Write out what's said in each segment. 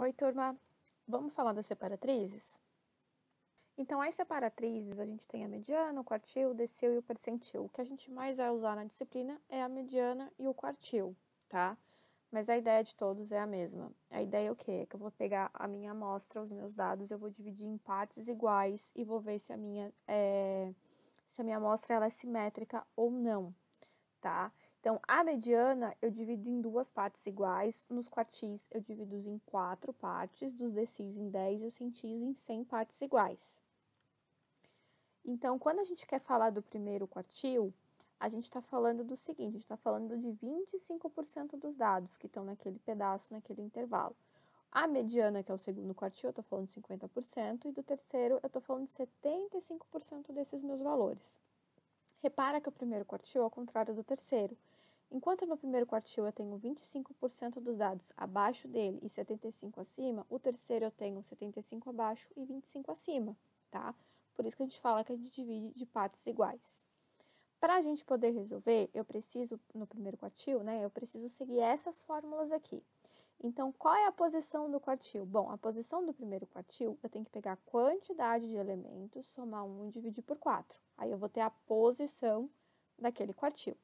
Oi, turma. Vamos falar das separatrizes? Então, as separatrizes, a gente tem a mediana, o quartil, o decil e o percentil. O que a gente mais vai usar na disciplina é a mediana e o quartil, tá? Mas a ideia de todos é a mesma. A ideia é o quê? É que eu vou pegar a minha amostra, os meus dados, eu vou dividir em partes iguais e vou ver se a minha amostra ela é simétrica ou não, tá? Então, a mediana eu divido em duas partes iguais, nos quartis eu divido em 4 partes, dos decis em 10 e os centis em 100 partes iguais. Então, quando a gente quer falar do primeiro quartil, a gente está falando do seguinte, a gente está falando de 25% dos dados que estão naquele pedaço, naquele intervalo. A mediana, que é o segundo quartil, eu estou falando de 50%, e do terceiro eu estou falando de 75% desses meus valores. Repara que o primeiro quartil é ao contrário do terceiro. Enquanto no primeiro quartil eu tenho 25% dos dados abaixo dele e 75% acima, o terceiro eu tenho 75% abaixo e 25% acima, tá? Por isso que a gente fala que a gente divide de partes iguais. Para a gente poder resolver, eu preciso, no primeiro quartil, né, eu preciso seguir essas fórmulas aqui. Então, qual é a posição do quartil? Bom, a posição do primeiro quartil, eu tenho que pegar a quantidade de elementos, somar 1 e dividir por 4. Aí eu vou ter a posição daquele quartil.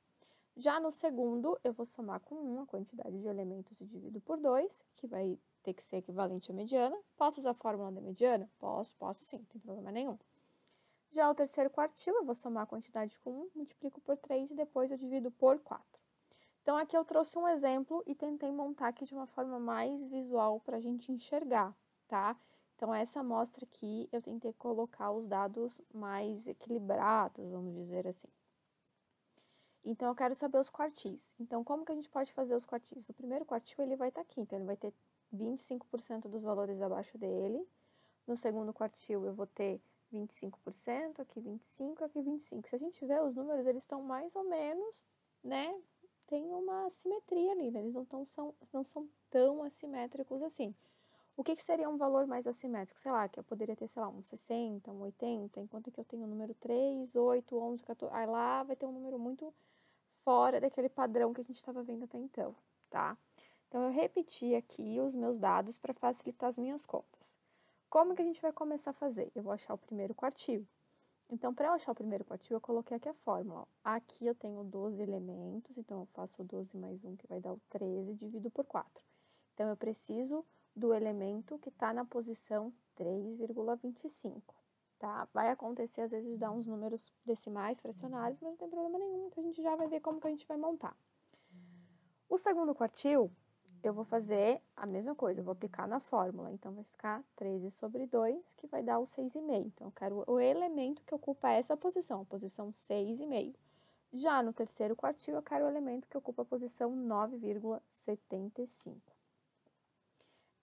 Já no segundo, eu vou somar com 1 a quantidade de elementos e divido por 2, que vai ter que ser equivalente à mediana. Posso usar a fórmula da mediana? Posso sim, não tem problema nenhum. Já o terceiro quartil, eu vou somar a quantidade com 1, multiplico por 3 e depois eu divido por 4. Então, aqui eu trouxe um exemplo e tentei montar aqui de uma forma mais visual para a gente enxergar, tá? Então, essa amostra aqui, eu tentei colocar os dados mais equilibrados, vamos dizer assim. Então, eu quero saber os quartis. Então, como que a gente pode fazer os quartis? O primeiro quartil, ele vai estar aqui. Então, ele vai ter 25% dos valores abaixo dele. No segundo quartil, eu vou ter 25%, aqui 25%, aqui 25%. Se a gente ver os números, eles estão mais ou menos, né? Tem uma simetria ali, né? Eles não são tão assimétricos assim. O que seria um valor mais assimétrico? Sei lá, que eu poderia ter, sei lá, um 60, um 80, enquanto que eu tenho o número 3, 8, 11, 14. Aí lá vai ter um número muito fora daquele padrão que a gente estava vendo até então, tá? Então, eu repeti aqui os meus dados para facilitar as minhas contas. Como que a gente vai começar a fazer? Eu vou achar o primeiro quartil. Então, para eu achar o primeiro quartil, eu coloquei aqui a fórmula. Aqui eu tenho 12 elementos, então eu faço 12 mais 1, que vai dar o 13, divido por 4. Então, eu preciso do elemento que está na posição 3,25, tá? Vai acontecer, às vezes, de dar uns números decimais, fracionários, mas não tem problema nenhum, que a gente já vai ver como que a gente vai montar. O segundo quartil, eu vou fazer a mesma coisa, eu vou aplicar na fórmula. Então, vai ficar 13 sobre 2, que vai dar o 6,5. Então, eu quero o elemento que ocupa essa posição, a posição 6,5. Já no terceiro quartil, eu quero o elemento que ocupa a posição 9,75.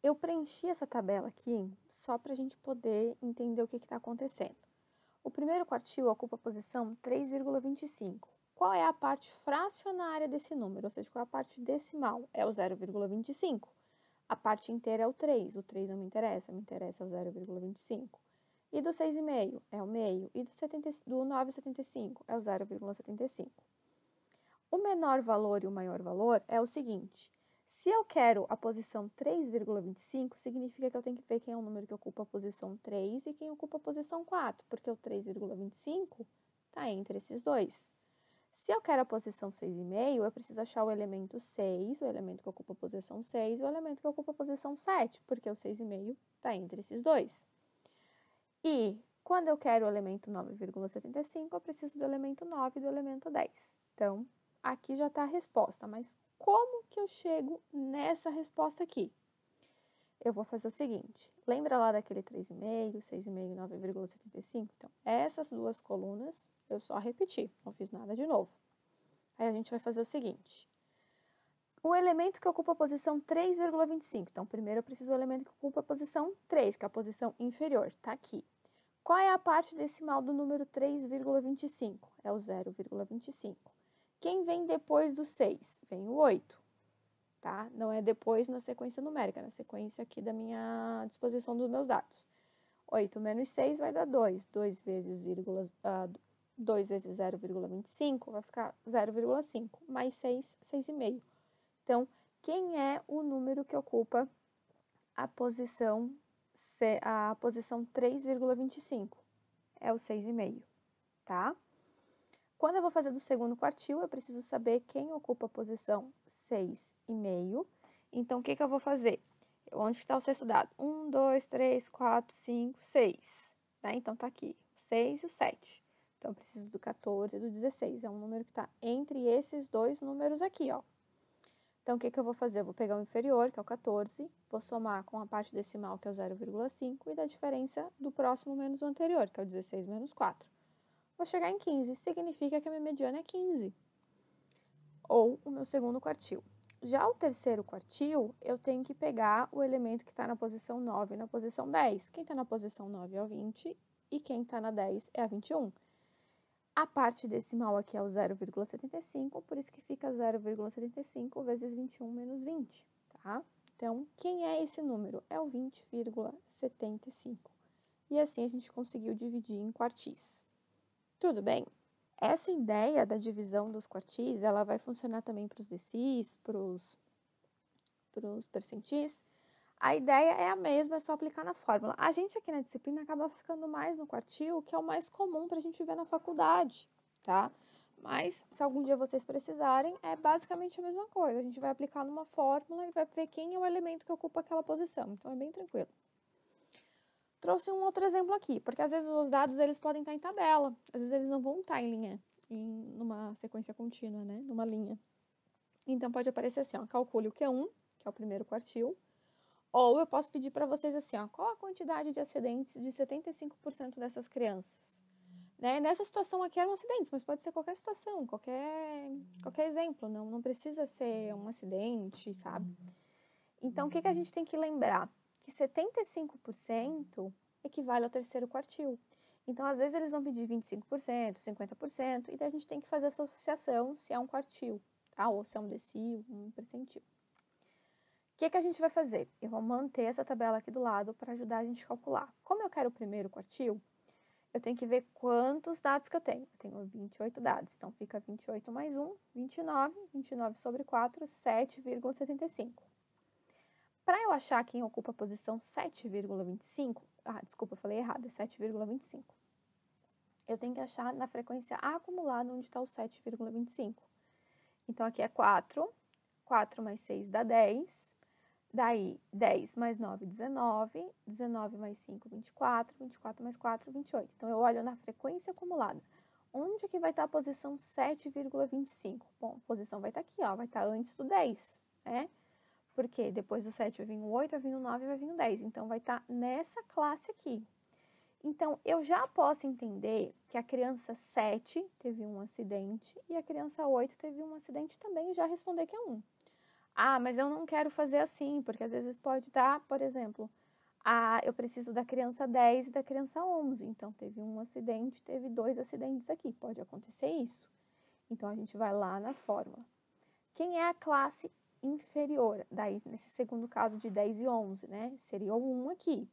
Eu preenchi essa tabela aqui só para a gente poder entender o que está acontecendo. O primeiro quartil ocupa a posição 3,25. Qual é a parte fracionária desse número? Ou seja, qual é a parte decimal? É o 0,25. A parte inteira é o 3 não me interessa é o 0,25. E do 6,5 é o meio. E do 9,75 é o 0,75. O menor valor e o maior valor é o seguinte: se eu quero a posição 3,25, significa que eu tenho que ver quem é o número que ocupa a posição 3 e quem ocupa a posição 4, porque o 3,25 está entre esses dois. Se eu quero a posição 6,5, eu preciso achar o elemento 6, o elemento que ocupa a posição 6, e o elemento que ocupa a posição 7, porque o 6,5 está entre esses dois. E quando eu quero o elemento 9,75, eu preciso do elemento 9 e do elemento 10. Então, aqui já está a resposta, mas como que eu chego nessa resposta aqui? Eu vou fazer o seguinte, lembra lá daquele 3,5, 6,5 e 9,75? Então, essas duas colunas eu só repeti, não fiz nada de novo. Aí a gente vai fazer o seguinte, o elemento que ocupa a posição 3,25, então primeiro eu preciso do elemento que ocupa a posição 3, que é a posição inferior, tá aqui. Qual é a parte decimal do número 3,25? É o 0,25. Quem vem depois do 6? Vem o 8, tá? Não é depois na sequência numérica, na sequência aqui da minha disposição dos meus dados. 8 menos 6 vai dar 2. 2 vezes 0,25 vai ficar 0,5. Mais 6, 6,5. Então, quem é o número que ocupa a posição 3,25, é o 6,5, tá? Quando eu vou fazer do segundo quartil, eu preciso saber quem ocupa a posição 6,5. Então, o que eu vou fazer? Onde está o sexto dado? 1, 2, 3, 4, 5, 6. Né? Então, tá aqui, o 6 e o 7. Então, eu preciso do 14 e do 16. É um número que está entre esses dois números aqui, ó. Então, o que eu vou fazer? Eu vou pegar o inferior, que é o 14, vou somar com a parte decimal, que é o 0,5, e da diferença do próximo menos o anterior, que é o 16 menos 4. Vou chegar em 15, significa que a minha mediana é 15, ou o meu segundo quartil. Já o terceiro quartil, eu tenho que pegar o elemento que está na posição 9 e na posição 10. Quem está na posição 9 é o 20 e quem está na 10 é a 21. A parte decimal aqui é o 0,75, por isso que fica 0,75 vezes 21 menos 20, tá? Então, quem é esse número? É o 20,75. E assim a gente conseguiu dividir em quartis. Tudo bem? Essa ideia da divisão dos quartis, ela vai funcionar também para os decis, para os percentis. A ideia é a mesma, é só aplicar na fórmula. A gente aqui na disciplina acaba ficando mais no quartil, que é o mais comum para a gente ver na faculdade, tá? Mas, se algum dia vocês precisarem, é basicamente a mesma coisa. A gente vai aplicar numa fórmula e vai ver quem é o elemento que ocupa aquela posição. Então, é bem tranquilo. Trouxe um outro exemplo aqui, porque às vezes os dados eles podem estar em tabela, às vezes eles não vão estar em linha, numa sequência contínua, né? Numa linha. Então, pode aparecer assim, ó, calcule o Q1, que é o primeiro quartil, ou eu posso pedir para vocês assim, ó, qual a quantidade de acidentes de 75% dessas crianças? Né? Nessa situação aqui eram acidentes, mas pode ser qualquer situação, qualquer exemplo, não precisa ser um acidente, sabe? Então, o que a gente tem que lembrar? Que 75% equivale ao terceiro quartil. Então, às vezes eles vão pedir 25%, 50%, e daí a gente tem que fazer essa associação se é um quartil, tá? Ou se é um decil, um percentil. O que a gente vai fazer? Eu vou manter essa tabela aqui do lado para ajudar a gente a calcular. Como eu quero o primeiro quartil, eu tenho que ver quantos dados que eu tenho. Eu tenho 28 dados, então fica 28 mais 1, 29, 29 sobre 4, 7,75. Para eu achar quem ocupa a posição 7,25, desculpa, eu falei errado, é 7,25. Eu tenho que achar na frequência acumulada onde está o 7,25. Então, aqui é 4, 4 mais 6 dá 10, daí 10 mais 9, 19, 19 mais 5, 24, 24 mais 4, 28. Então, eu olho na frequência acumulada. Onde que vai estar a posição 7,25? Bom, a posição vai estar aqui, ó, vai estar antes do 10, né? Porque depois do 7 vai vir o 8, vai vir o 9, vai vir o 10. Então, vai estar nessa classe aqui. Então, eu já posso entender que a criança 7 teve um acidente e a criança 8 teve um acidente também e já responder que é 1. Ah, mas eu não quero fazer assim, porque às vezes pode dar, por exemplo, eu preciso da criança 10 e da criança 11. Então, teve um acidente, teve 2 acidentes aqui. Pode acontecer isso. Então, a gente vai lá na fórmula. Quem é a classe inferior? Daí, nesse segundo caso de 10 e 11, né? Seria o 1 aqui.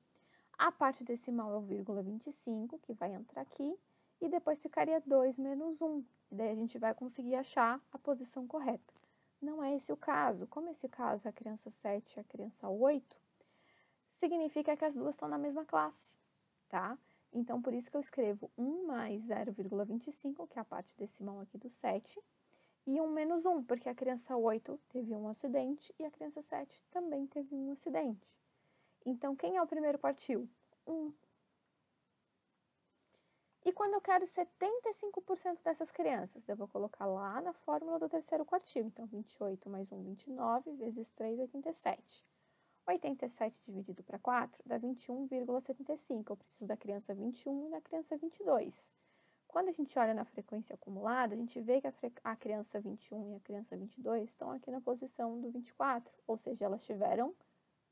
A parte decimal é o 0,25, que vai entrar aqui. E depois ficaria 2 menos 1. E daí, a gente vai conseguir achar a posição correta. Não é esse o caso. Como esse caso é a criança 7 e a criança 8, significa que as duas estão na mesma classe, tá? Então, por isso que eu escrevo 1 mais 0,25, que é a parte decimal aqui do 7, e 1 menos 1, porque a criança 8 teve um acidente e a criança 7 também teve um acidente. Então, quem é o primeiro quartil? 1. E quando eu quero 75% dessas crianças, eu vou colocar lá na fórmula do terceiro quartil. Então, 28 mais 1, 29, vezes 3, 87. 87 dividido para 4 dá 21,75. Eu preciso da criança 21 e da criança 22. Quando a gente olha na frequência acumulada, a gente vê que a criança 21 e a criança 22 estão aqui na posição do 24. Ou seja, elas tiveram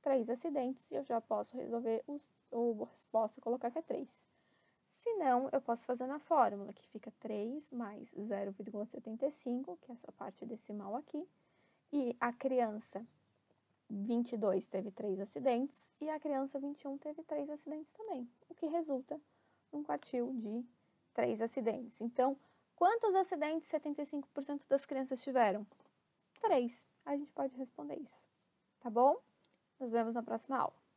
3 acidentes e eu já posso resolver a resposta e colocar que é 3. Se não, eu posso fazer na fórmula, que fica 3 mais 0,75, que é essa parte decimal aqui, e a criança 22 teve 3 acidentes e a criança 21 teve 3 acidentes também, o que resulta num quartil de 3 acidentes. Então, quantos acidentes 75% das crianças tiveram? 3. A gente pode responder isso, tá bom? Nos vemos na próxima aula.